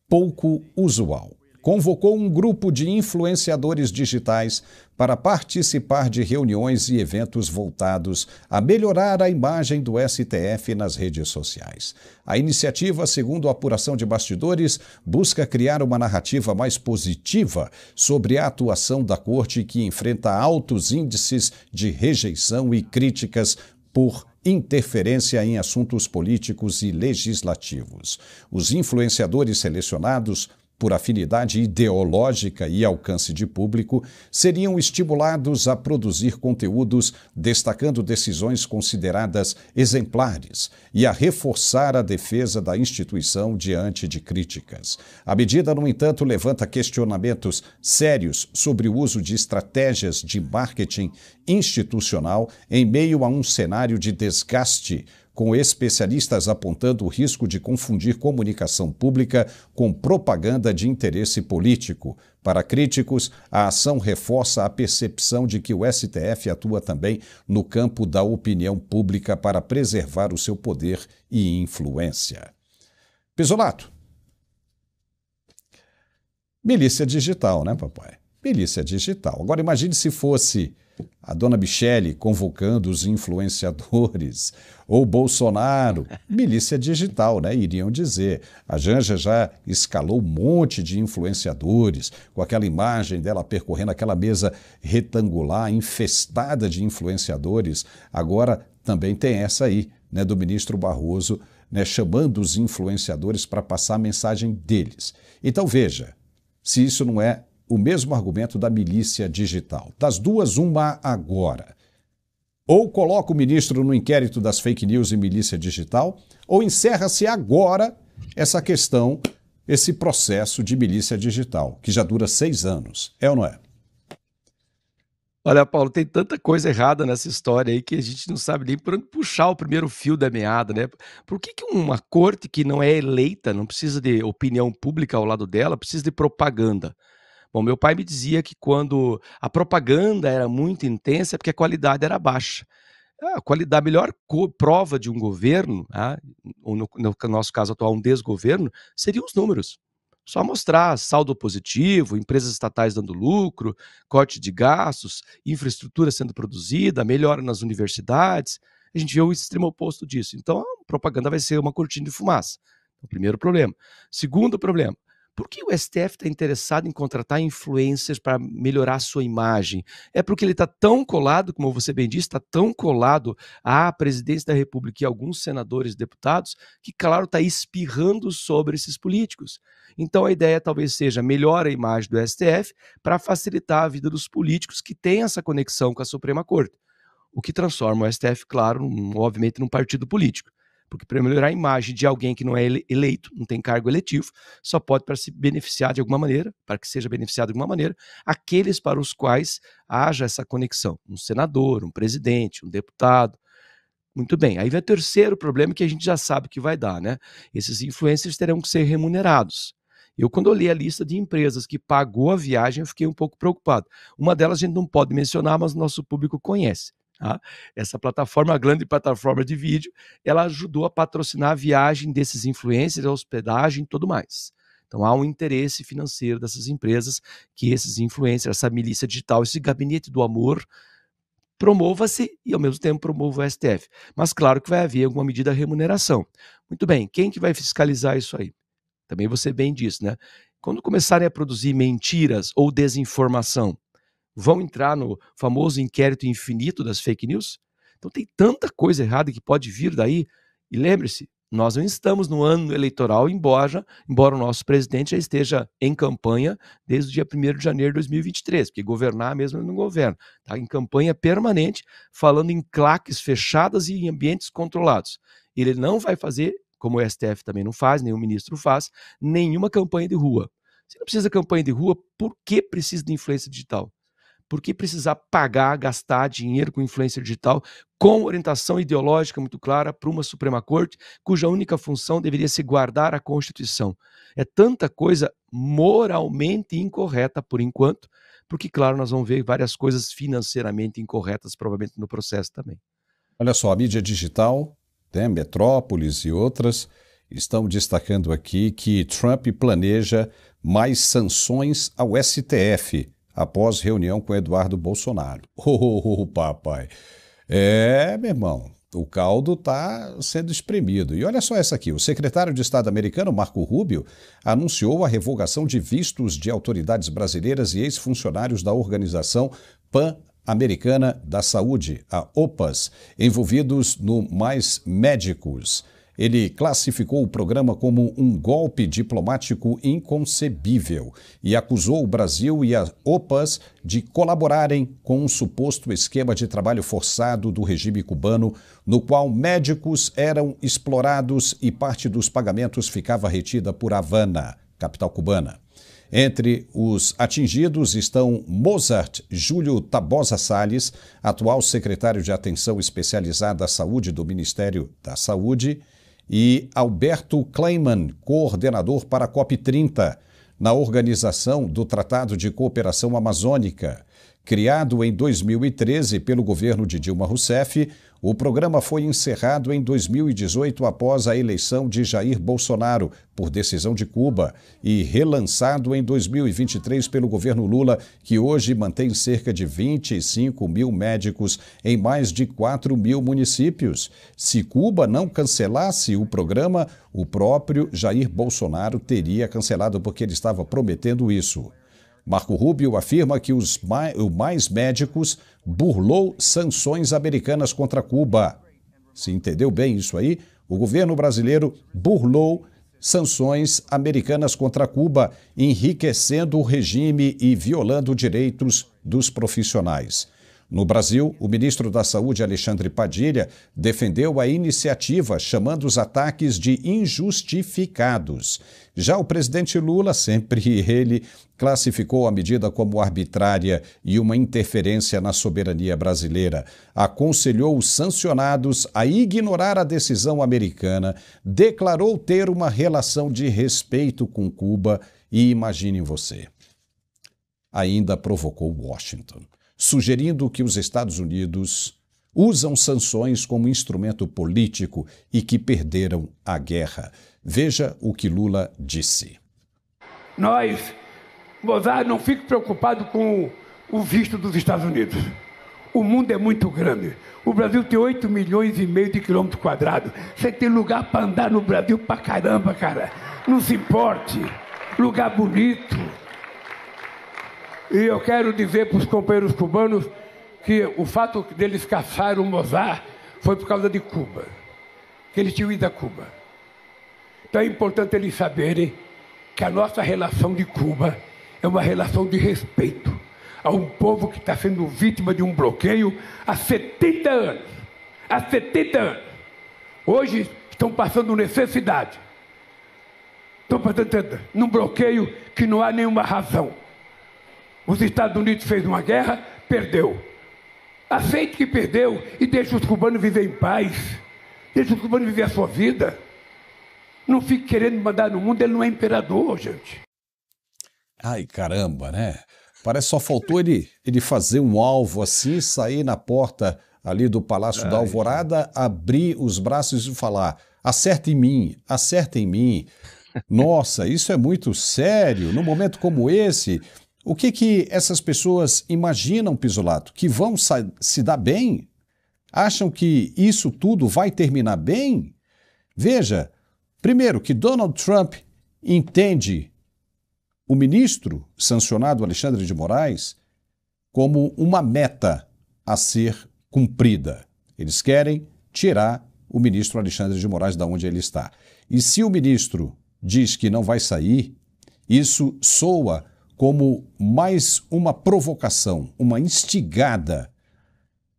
pouco usual. Convocou um grupo de influenciadores digitais para participar de reuniões e eventos voltados a melhorar a imagem do STF nas redes sociais. A iniciativa, segundo a apuração de bastidores, busca criar uma narrativa mais positiva sobre a atuação da Corte, que enfrenta altos índices de rejeição e críticas por interferência em assuntos políticos e legislativos. Os influenciadores selecionados por afinidade ideológica e alcance de público, seriam estimulados a produzir conteúdos destacando decisões consideradas exemplares e a reforçar a defesa da instituição diante de críticas. A medida, no entanto, levanta questionamentos sérios sobre o uso de estratégias de marketing institucional em meio a um cenário de desgaste, com especialistas apontando o risco de confundir comunicação pública com propaganda de interesse político. Para críticos, a ação reforça a percepção de que o STF atua também no campo da opinião pública para preservar o seu poder e influência. Pisolato. Milícia digital, né, papai? Milícia digital. Agora imagine se fosse a dona Michele convocando os influenciadores, ou Bolsonaro, milícia digital, né? Iriam dizer. A Janja já escalou um monte de influenciadores, com aquela imagem dela percorrendo aquela mesa retangular, infestada de influenciadores. Agora também tem essa aí, né, do ministro Barroso, né, chamando os influenciadores para passar a mensagem deles. Então veja, se isso não é o mesmo argumento da milícia digital. Das duas, uma agora. Ou coloca o ministro no inquérito das fake news e milícia digital, ou encerra-se agora essa questão, esse processo de milícia digital, que já dura 6 anos. É ou não é? Olha, Paulo, tem tanta coisa errada nessa história aí que a gente não sabe nem por onde puxar o primeiro fio da meada, né? Por que uma corte que não é eleita, não precisa de opinião pública ao lado dela, precisa de propaganda? Bom, meu pai me dizia que quando a propaganda era muito intensa é porque a qualidade era baixa. A melhor prova de um governo, ou no nosso caso atual, um desgoverno, seriam os números. Só mostrar saldo positivo, empresas estatais dando lucro, corte de gastos, infraestrutura sendo produzida, melhora nas universidades. A gente vê o extremo oposto disso. Então, a propaganda vai ser uma cortina de fumaça. O primeiro problema. Segundo problema, por que o STF está interessado em contratar influencers para melhorar a sua imagem? É porque ele está tão colado, como você bem disse, está tão colado à presidência da República e alguns senadores e deputados, que, claro, está espirrando sobre esses políticos. Então a ideia talvez seja melhorar a imagem do STF para facilitar a vida dos políticos que têm essa conexão com a Suprema Corte. O que transforma o STF, claro, obviamente, num partido político. Porque para melhorar a imagem de alguém que não é eleito, não tem cargo eletivo, só pode para se beneficiar de alguma maneira, para que seja beneficiado de alguma maneira, aqueles para os quais haja essa conexão. Um senador, um presidente, um deputado. Muito bem. Aí vem o terceiro problema que a gente já sabe que vai dar, né? Esses influencers terão que ser remunerados. Eu, quando olhei a lista de empresas que pagou a viagem, eu fiquei um pouco preocupado. Uma delas a gente não pode mencionar, mas o nosso público conhece. Tá? Essa plataforma, a grande plataforma de vídeo, ela ajudou a patrocinar a viagem desses influencers, a hospedagem e tudo mais. Então há um interesse financeiro dessas empresas que esses influencers, essa milícia digital, esse gabinete do amor, promova-se e ao mesmo tempo promova o STF. Mas claro que vai haver alguma medida de remuneração. Muito bem, quem que vai fiscalizar isso aí? Também você bem disse, né? Quando começarem a produzir mentiras ou desinformação, vão entrar no famoso inquérito infinito das fake news? Então tem tanta coisa errada que pode vir daí. E lembre-se, nós não estamos no ano eleitoral, embora o nosso presidente já esteja em campanha desde o dia 1º de janeiro de 2023, porque governar mesmo ele não governa. Está em campanha permanente, falando em claques fechadas e em ambientes controlados. Ele não vai fazer, como o STF também não faz, nenhum ministro faz, nenhuma campanha de rua. Se não precisa de campanha de rua, por que precisa de influência digital? Por que precisar pagar, gastar dinheiro com influência digital com orientação ideológica muito clara para uma Suprema Corte, cuja única função deveria ser guardar a Constituição? É tanta coisa moralmente incorreta por enquanto, porque, claro, nós vamos ver várias coisas financeiramente incorretas, provavelmente no processo também. Olha só, a mídia digital, né, Metrópolis e outras, estão destacando aqui que Trump planeja mais sanções ao STF após reunião com Eduardo Bolsonaro. Papai. Meu irmão, o caldo está sendo espremido. E olha só essa aqui, o secretário de Estado americano, Marco Rubio, anunciou a revogação de vistos de autoridades brasileiras e ex-funcionários da Organização Pan-Americana da Saúde, a OPAS, envolvidos no Mais Médicos. Ele classificou o programa como um golpe diplomático inconcebível e acusou o Brasil e a OPAS de colaborarem com um suposto esquema de trabalho forçado do regime cubano, no qual médicos eram explorados e parte dos pagamentos ficava retida por Havana, capital cubana. Entre os atingidos estão Mozart Júlio Tabosa Salles, atual secretário de Atenção Especializada à Saúde do Ministério da Saúde, e Alberto Kleiman, coordenador para a COP30, na organização do Tratado de Cooperação Amazônica. Criado em 2013 pelo governo de Dilma Rousseff, o programa foi encerrado em 2018 após a eleição de Jair Bolsonaro, por decisão de Cuba, e relançado em 2023 pelo governo Lula, que hoje mantém cerca de 25 mil médicos em mais de 4 mil municípios. Se Cuba não cancelasse o programa, o próprio Jair Bolsonaro teria cancelado porque ele estava prometendo isso. Marco Rubio afirma que o Mais Médicos burlou sanções americanas contra Cuba. Se entendeu bem isso aí? O governo brasileiro burlou sanções americanas contra Cuba, enriquecendo o regime e violando direitos dos profissionais. No Brasil, o ministro da Saúde, Alexandre Padilha, defendeu a iniciativa, chamando os ataques de injustificados. Já o presidente Lula, sempre ele, classificou a medida como arbitrária e uma interferência na soberania brasileira. Aconselhou os sancionados a ignorar a decisão americana, declarou ter uma relação de respeito com Cuba e, imaginem você, ainda provocou Washington, sugerindo que os Estados Unidos usam sanções como instrumento político e que perderam a guerra. Veja o que Lula disse. Mozart, não fique preocupado com o visto dos Estados Unidos. O mundo é muito grande. O Brasil tem 8,5 milhões de quilômetros quadrados. Você tem lugar para andar no Brasil pra caramba, cara. Não se importe. Lugar bonito. E eu quero dizer para os companheiros cubanos que o fato deles caçarem o Mozart foi por causa de Cuba. Que eles tinham ido a Cuba. Então é importante eles saberem que a nossa relação de Cuba é uma relação de respeito a um povo que está sendo vítima de um bloqueio há 70 anos. Há 70 anos. Hoje estão passando necessidade. Estão passando num bloqueio que não há nenhuma razão. Os Estados Unidos fez uma guerra, perdeu. Aceite que perdeu e deixe os cubanos viver em paz. Deixe os cubanos viver a sua vida. Não fique querendo mandar no mundo, ele não é imperador, gente. Ai, caramba, né? Parece que só faltou ele fazer um alvo assim, sair na porta ali do Palácio da Alvorada, abrir os braços e falar: acerta em mim, acerta em mim. Nossa, isso é muito sério. Num momento como esse, o que essas pessoas imaginam, Pizzolato? Que vão se dar bem? Acham que isso tudo vai terminar bem? Veja, primeiro que Donald Trump entende o ministro sancionado Alexandre de Moraes como uma meta a ser cumprida. Eles querem tirar o ministro Alexandre de Moraes de onde ele está. E se o ministro diz que não vai sair, isso soa como mais uma provocação, uma instigada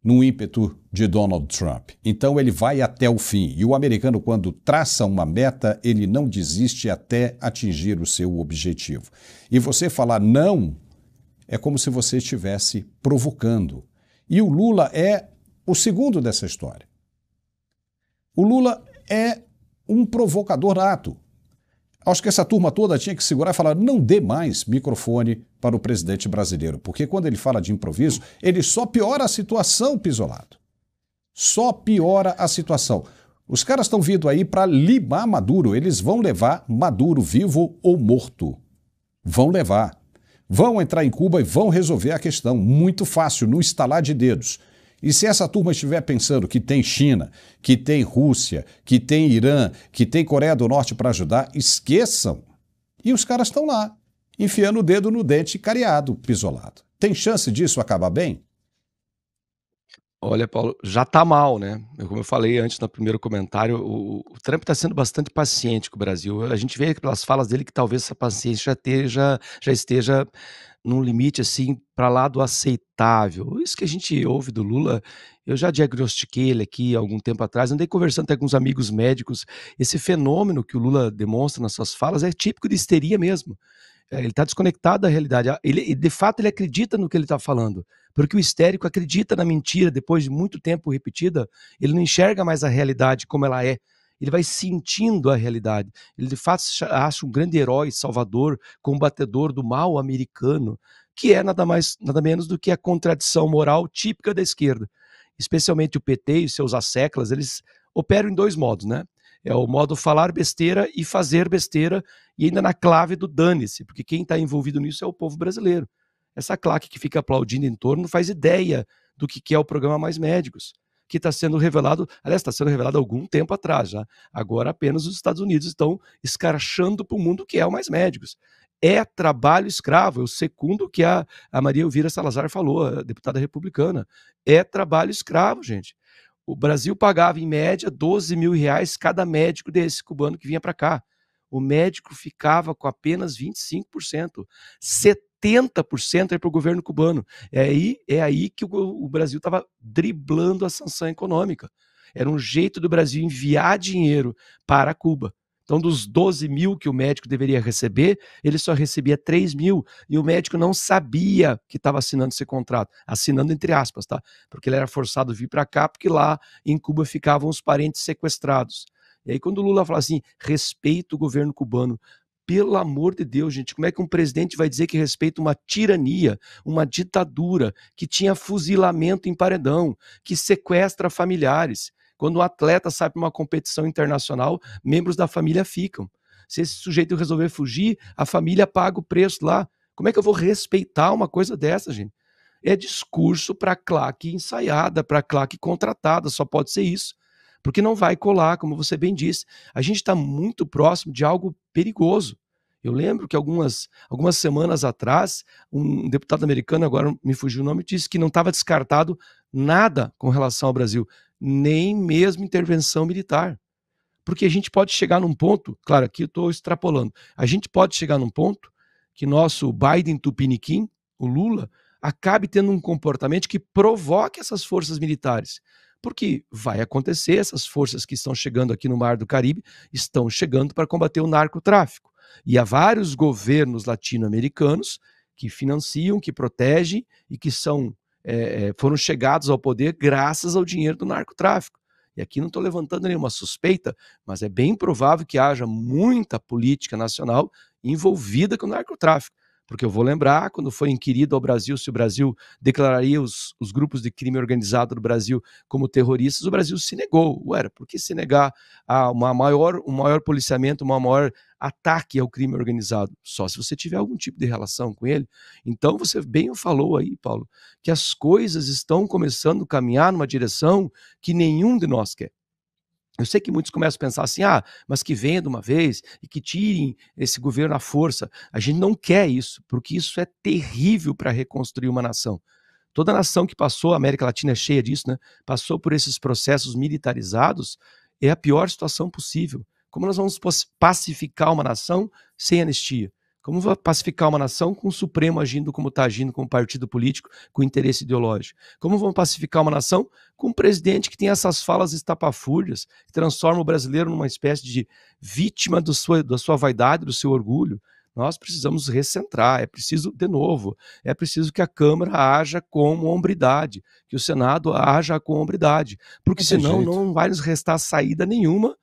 no ímpeto de Donald Trump. Então ele vai até o fim. E o americano, quando traça uma meta, ele não desiste até atingir o seu objetivo. E você falar não é como se você estivesse provocando. E o Lula é o segundo dessa história. O Lula é um provocador nato. Acho que essa turma toda tinha que segurar e falar: não dê mais microfone para o presidente brasileiro, porque quando ele fala de improviso, ele só piora a situação, Pizzolato. Só piora a situação. Os caras estão vindo aí para limar Maduro, eles vão levar Maduro vivo ou morto. Vão levar. Vão entrar em Cuba e vão resolver a questão. Muito fácil, no estalar de dedos. E se essa turma estiver pensando que tem China, que tem Rússia, que tem Irã, que tem Coreia do Norte para ajudar, esqueçam. E os caras estão lá, enfiando o dedo no dente cariado, Pizzolato. Tem chance disso acabar bem? Olha, Paulo, já está mal, né? Como eu falei antes no primeiro comentário, o Trump está sendo bastante paciente com o Brasil. A gente vê pelas falas dele que talvez essa paciência já esteja num limite assim para lá do aceitável. Isso que a gente ouve do Lula, eu já diagnostiquei ele aqui há algum tempo atrás, andei conversando com alguns amigos médicos. Esse fenômeno que o Lula demonstra nas suas falas é típico de histeria mesmo. Ele está desconectado da realidade. De fato, ele acredita no que ele está falando. Porque o histérico acredita na mentira depois de muito tempo repetida, ele não enxerga mais a realidade como ela é. Ele vai sentindo a realidade. Ele, de fato, acha um grande herói, salvador, combatedor do mal americano, que é nada menos do que a contradição moral típica da esquerda. Especialmente o PT e seus asseclas, eles operam em dois modos, né? É o modo falar besteira e fazer besteira, e ainda na clave do dane-se, porque quem está envolvido nisso é o povo brasileiro. Essa claque que fica aplaudindo em torno não faz ideia do que é o programa Mais Médicos, que está sendo revelado, aliás, está sendo revelado há algum tempo atrás já. Agora apenas os Estados Unidos estão escrachando para o mundo que é o Mais Médicos. É trabalho escravo, eu secundo o que a Maria Elvira Salazar falou, a deputada republicana. É trabalho escravo, gente. O Brasil pagava, em média, R$12 mil cada médico desse cubano que vinha para cá. O médico ficava com apenas 25%. 70% é para o governo cubano. É aí que o Brasil estava driblando a sanção econômica. Era um jeito do Brasil enviar dinheiro para Cuba. Então, dos 12 mil que o médico deveria receber, ele só recebia 3 mil. E o médico não sabia que estava assinando esse contrato. Assinando entre aspas, tá? Porque ele era forçado a vir para cá, porque lá em Cuba ficavam os parentes sequestrados. E aí, quando o Lula fala assim, respeita o governo cubano, pelo amor de Deus, gente, como é que um presidente vai dizer que respeita uma tirania, uma ditadura, que tinha fuzilamento em paredão, que sequestra familiares? Quando um atleta sai para uma competição internacional, membros da família ficam. Se esse sujeito resolver fugir, a família paga o preço lá. Como é que eu vou respeitar uma coisa dessa, gente? É discurso para claque ensaiada, para claque contratada, só pode ser isso. Porque não vai colar, como você bem disse. A gente está muito próximo de algo perigoso. Eu lembro que algumas semanas atrás, um deputado americano, agora me fugiu o nome, disse que não estava descartado nada com relação ao Brasil, nem mesmo intervenção militar. Porque a gente pode chegar num ponto, claro, aqui eu estou extrapolando, a gente pode chegar num ponto que nosso Biden tupiniquim, o Lula, acabe tendo um comportamento que provoque essas forças militares. Porque vai acontecer, essas forças que estão chegando aqui no Mar do Caribe estão chegando para combater o narcotráfico. E há vários governos latino-americanos que financiam, que protegem e que foram chegados ao poder graças ao dinheiro do narcotráfico. E aqui não estou levantando nenhuma suspeita, mas é bem provável que haja muita política nacional envolvida com o narcotráfico. Porque eu vou lembrar, quando foi inquirido ao Brasil se o Brasil declararia os grupos de crime organizado do Brasil como terroristas, o Brasil se negou. Ué, por que se negar a um maior policiamento, um maior ataque ao crime organizado? Só se você tiver algum tipo de relação com ele. Então você bem falou aí, Paulo, que as coisas estão começando a caminhar numa direção que nenhum de nós quer. Eu sei que muitos começam a pensar assim, mas que venha de uma vez e que tirem esse governo à força. A gente não quer isso, porque isso é terrível para reconstruir uma nação. Toda nação que passou, a América Latina é cheia disso, né? Passou por esses processos militarizados, é a pior situação possível. Como nós vamos pacificar uma nação sem anistia? Como pacificar uma nação com o Supremo agindo como está agindo, como partido político, com interesse ideológico? Como vamos pacificar uma nação com um presidente que tem essas falas estapafúrdias, que transforma o brasileiro numa espécie de vítima da sua vaidade, do seu orgulho? Nós precisamos recentrar, é preciso que a Câmara haja com hombridade, que o Senado haja com hombridade, porque senão não vai nos restar saída nenhuma,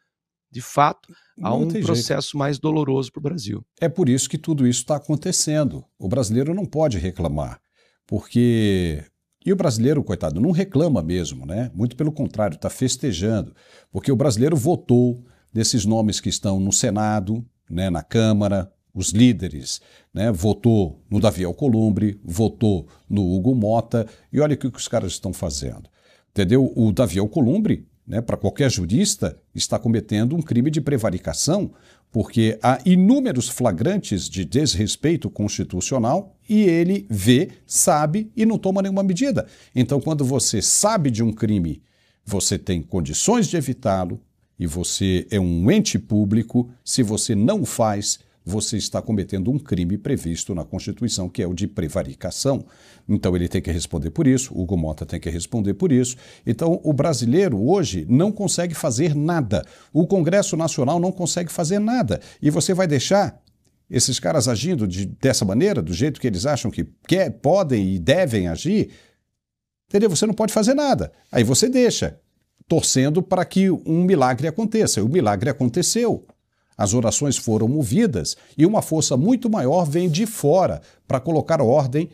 de fato, há um processo mais doloroso para o Brasil. É por isso que tudo isso está acontecendo. O brasileiro não pode reclamar, porque... E o brasileiro, coitado, não reclama mesmo, né? Muito pelo contrário, está festejando, porque o brasileiro votou desses nomes que estão no Senado, né, na Câmara, os líderes, né? Votou no Davi Alcolumbre, votou no Hugo Mota, e olha o que os caras estão fazendo. Entendeu? O Davi Alcolumbre, né, para qualquer jurista, está cometendo um crime de prevaricação, porque há inúmeros flagrantes de desrespeito constitucional e ele vê, sabe e não toma nenhuma medida. Então, quando você sabe de um crime, você tem condições de evitá-lo e você é um ente público. Se você não o faz, você está cometendo um crime previsto na Constituição, que é o de prevaricação. Então ele tem que responder por isso, o Hugo Mota tem que responder por isso. Então o brasileiro hoje não consegue fazer nada. O Congresso Nacional não consegue fazer nada. E você vai deixar esses caras agindo dessa maneira, do jeito que eles acham que podem e devem agir? Entendeu? Você não pode fazer nada. Aí você deixa, torcendo para que um milagre aconteça. E o milagre aconteceu. As orações foram movidas e uma força muito maior vem de fora para colocar ordem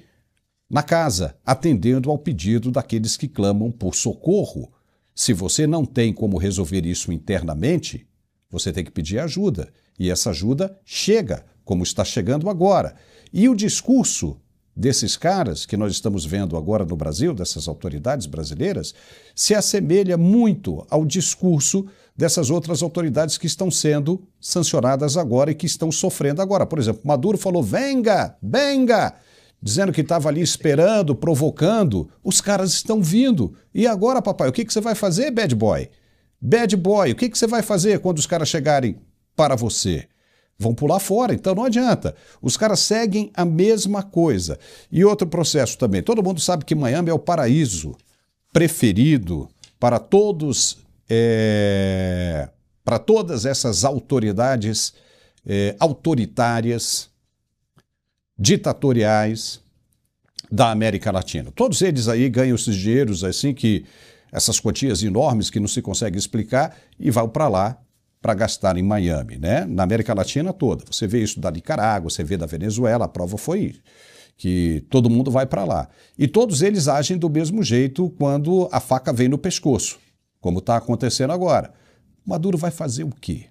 na casa, atendendo ao pedido daqueles que clamam por socorro. Se você não tem como resolver isso internamente, você tem que pedir ajuda. E essa ajuda chega, como está chegando agora. E o discurso desses caras que nós estamos vendo agora no Brasil, dessas autoridades brasileiras, se assemelha muito ao discurso dessas outras autoridades que estão sendo sancionadas agora e que estão sofrendo agora. Por exemplo, Maduro falou, venga, venga, dizendo que estava ali esperando, provocando. Os caras estão vindo. E agora, papai, o que você vai fazer, bad boy? Bad boy, o que você vai fazer quando os caras chegarem para você? Vão pular fora, então não adianta. Os caras seguem a mesma coisa. E outro processo também. Todo mundo sabe que Miami é o paraíso preferido para todos, para todas essas autoridades autoritárias, ditatoriais da América Latina. Todos eles aí ganham esses dinheiros assim que essas quantias enormes que não se consegue explicar e vão para lá para gastar em Miami, né? Na América Latina toda. Você vê isso da Nicarágua, você vê da Venezuela, a prova foi que todo mundo vai para lá. E todos eles agem do mesmo jeito quando a faca vem no pescoço, como está acontecendo agora. Maduro vai fazer o quê?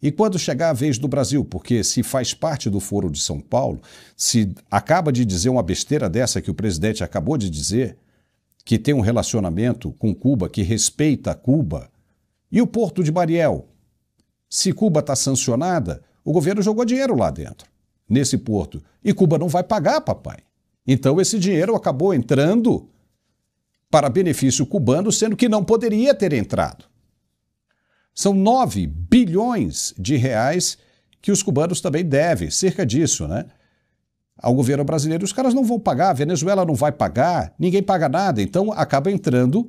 E quando chegar a vez do Brasil, porque se faz parte do Foro de São Paulo, se acaba de dizer uma besteira dessa que o presidente acabou de dizer, que tem um relacionamento com Cuba, que respeita Cuba, e o Porto de Mariel? Se Cuba está sancionada, o governo jogou dinheiro lá dentro, nesse porto. E Cuba não vai pagar, papai. Então esse dinheiro acabou entrando para benefício cubano, sendo que não poderia ter entrado. São 9 bilhões de reais que os cubanos também devem, cerca disso, né? Ao governo brasileiro. Os caras não vão pagar, a Venezuela não vai pagar, ninguém paga nada. Então acaba entrando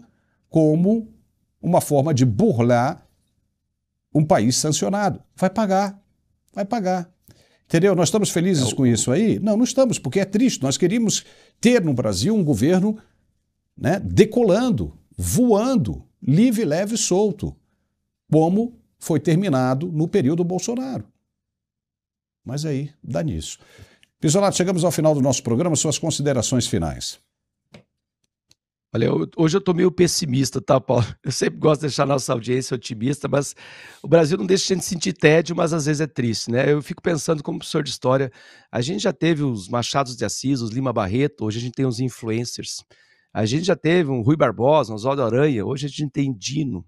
como uma forma de burlar um país sancionado. Vai pagar, vai pagar. Entendeu? Nós estamos felizes com isso aí? Não, não estamos, porque é triste. Nós queríamos ter no Brasil um governo, né, decolando, voando, livre, leve e solto, como foi terminado no período Bolsonaro. Mas aí, dá nisso. Pisolato, chegamos ao final do nosso programa, suas considerações finais. Olha, hoje eu estou meio pessimista, tá, Paulo? Eu sempre gosto de deixar a nossa audiência otimista, mas o Brasil não deixa a gente sentir tédio, mas às vezes é triste, né? Eu fico pensando como professor de história, a gente já teve os Machados de Assis, os Lima Barreto, hoje a gente tem os influencers. A gente já teve um Rui Barbosa, um Oswaldo Aranha, hoje a gente tem Dino,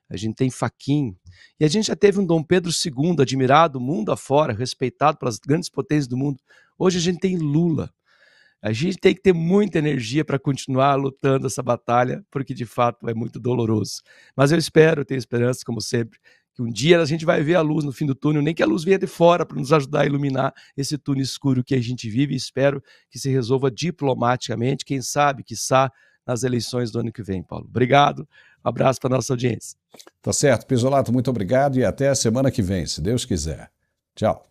a gente tem Fachin, e a gente já teve um Dom Pedro II, admirado mundo afora, respeitado pelas grandes potências do mundo. Hoje a gente tem Lula. A gente tem que ter muita energia para continuar lutando essa batalha, porque de fato é muito doloroso. Mas eu espero, tenho esperança, como sempre, que um dia a gente vai ver a luz no fim do túnel, nem que a luz venha de fora para nos ajudar a iluminar esse túnel escuro que a gente vive, e espero que se resolva diplomaticamente, quem sabe, quiçá, nas eleições do ano que vem, Paulo. Obrigado, um abraço para a nossa audiência. Tá certo, Pisolato, muito obrigado e até a semana que vem, se Deus quiser. Tchau.